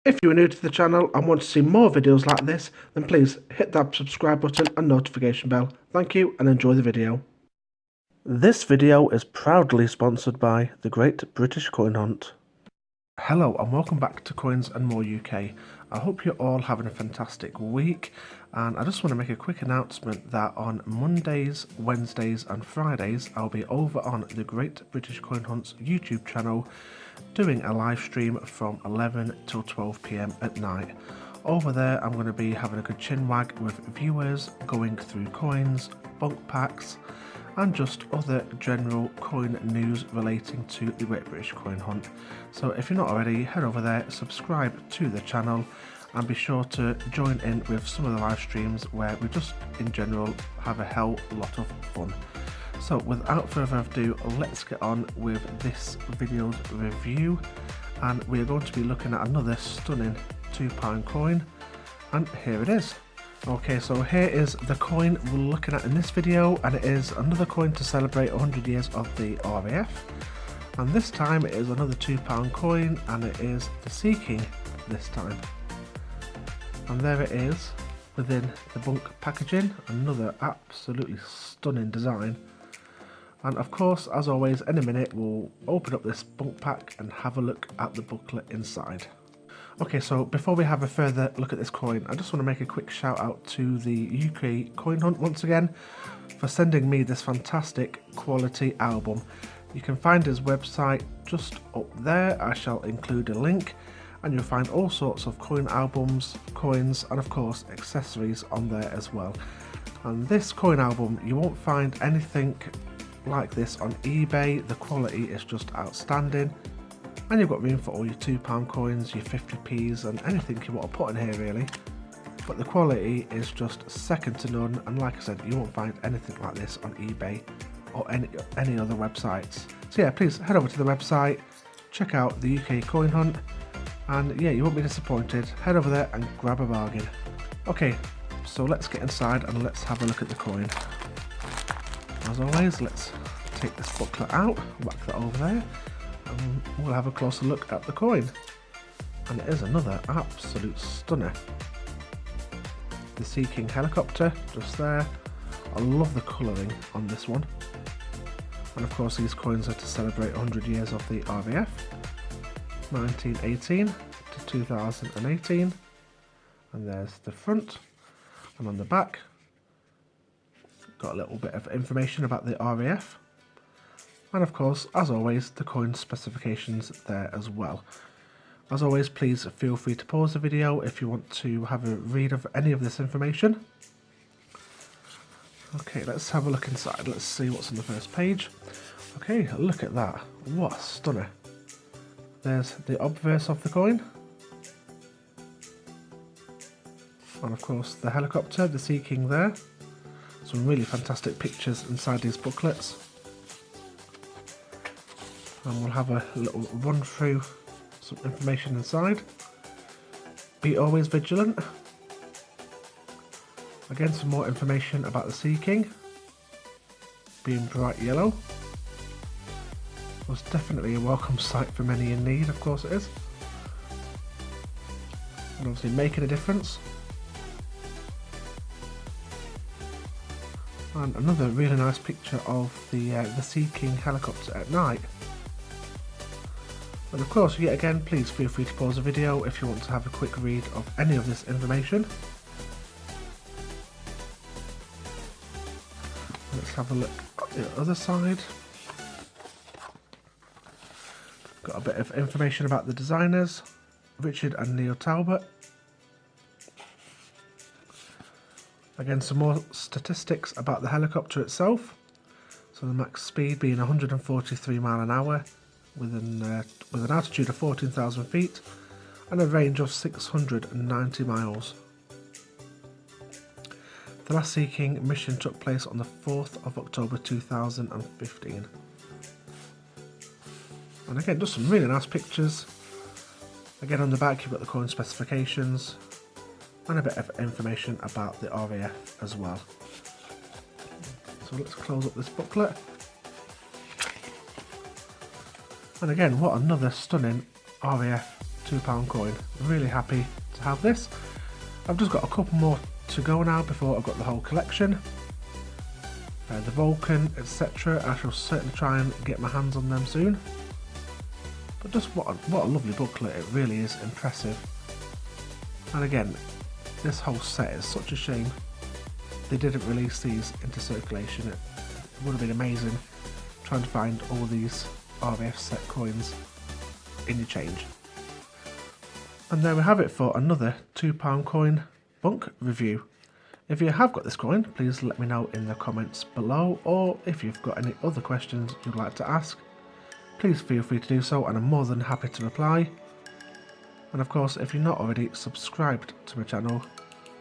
If you are new to the channel and want to see more videos like this, then please hit that subscribe button and notification bell. Thank you and enjoy the video. This video is proudly sponsored by the Great British Coin Hunt. Hello and welcome back to Coins and More UK. I hope you're all having a fantastic week, and I just want to make a quick announcement that on Mondays, Wednesdays and Fridays I'll be over on the Great British Coin Hunt's YouTube channel doing a live stream from 11 till 12 PM at night. Over there I'm going to be having a good chinwag with viewers, going through coins, bunk packs and just other general coin news relating to the Great British Coin Hunt. So if you're not already, head over there, subscribe to the channel and be sure to join in with some of the live streams where we just in general have a hell lot of fun. So without further ado, let's get on with this video's review, and we are going to be looking at another stunning £2 coin, and here it is. Okay, so here is the coin we're looking at in this video, and it is another coin to celebrate 100 years of the RAF, and this time it is another £2 coin, and it is the Sea King this time. And there it is within the bunk packaging, another absolutely stunning design. And of course, as always, in a minute we'll open up this bunk pack and have a look at the booklet inside. Okay, so before we have a further look at this coin, I just want to make a quick shout out to the UK Coin Hunt once again for sending me this fantastic quality album. You can find his website just up there. I shall include a link, and you'll find all sorts of coin albums, coins and of course accessories on there as well. And this coin album, you won't find anything like this on eBay. The quality is just outstanding, and you've got room for all your £2 coins, your 50p's and anything you want to put in here really. But the quality is just second to none, and like I said, you won't find anything like this on eBay or any other websites. So yeah, please head over to the website, check out the UK Coin Hunt, and yeah, you won't be disappointed. Head over there and grab a bargain. Okay, so let's get inside and let's have a look at the coin. As always, let's take this booklet out, whack that over there, and we'll have a closer look at the coin. And it is another absolute stunner. The Sea King helicopter just there. I love the colouring on this one. And of course these coins are to celebrate 100 years of the RAF, 1918 to 2018. And there's the front, and on the back got a little bit of information about the RAF, and of course, as always, the coin specifications there as well. As always, please feel free to pause the video if you want to have a read of any of this information. Okay, let's have a look inside. Let's see what's on the first page. Okay, look at that. What a stunner. There's the obverse of the coin, and of course the helicopter, the Sea King there. Some really fantastic pictures inside these booklets, and we'll have a little run through some information inside. Be always vigilant. Again, some more information about the Sea King being bright yellow. Was definitely a welcome sight for many in need, of course it is, and obviously making a difference. And another really nice picture of the Sea King helicopter at night. And of course, yet again, please feel free to pause the video if you want to have a quick read of any of this information. Let's have a look at the other side. Got a bit of information about the designers, Richard and Neil Talbot. Again, some more statistics about the helicopter itself. So the max speed being 143 miles an hour with an altitude of 14,000 feet and a range of 690 miles. The last Sea King mission took place on the 4th of October 2015. And again, just some really nice pictures. Again, on the back you've got the coin specifications and a bit of information about the RAF as well. So let's close up this booklet. And again, what another stunning RAF £2 coin. Really happy to have this. I've just got a couple more to go now before I've got the whole collection. The Vulcan, etc. I shall certainly try and get my hands on them soon. But just what a lovely booklet, it really is impressive. And again, this whole set is such a shame they didn't release these into circulation. It would have been amazing trying to find all these RAF set coins in your change. And there we have it for another £2 coin bunk review. If you have got this coin, please let me know in the comments below, or if you've got any other questions you'd like to ask, please feel free to do so and I'm more than happy to reply. And of course, if you're not already subscribed to my channel,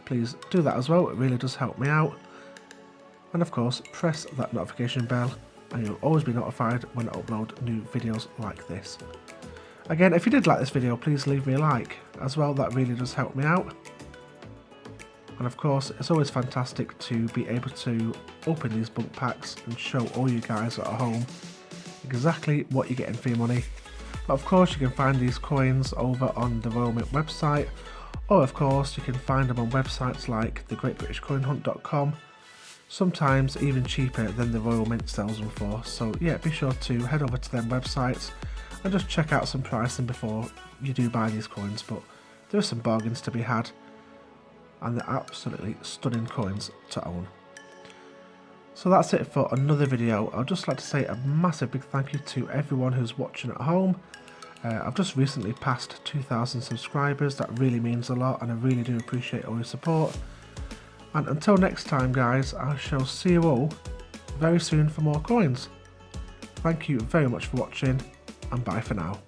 please do that as well, it really does help me out. And of course, press that notification bell and you'll always be notified when I upload new videos like this. Again, if you did like this video, please leave me a like as well, that really does help me out. And of course, it's always fantastic to be able to open these bunk packs and show all you guys at home exactly what you're getting for your money. But of course, you can find these coins over on the Royal Mint website, or of course, you can find them on websites like thegreatbritishcoinhunt.com, sometimes even cheaper than the Royal Mint sells them for. So yeah, be sure to head over to them websites and just check out some pricing before you do buy these coins. But there are some bargains to be had, and they're absolutely stunning coins to own. So that's it for another video. I'd just like to say a massive big thank you to everyone who's watching at home. I've just recently passed 2,000 subscribers. That really means a lot and I really do appreciate all your support. And until next time guys, I shall see you all very soon for more coins. Thank you very much for watching and bye for now.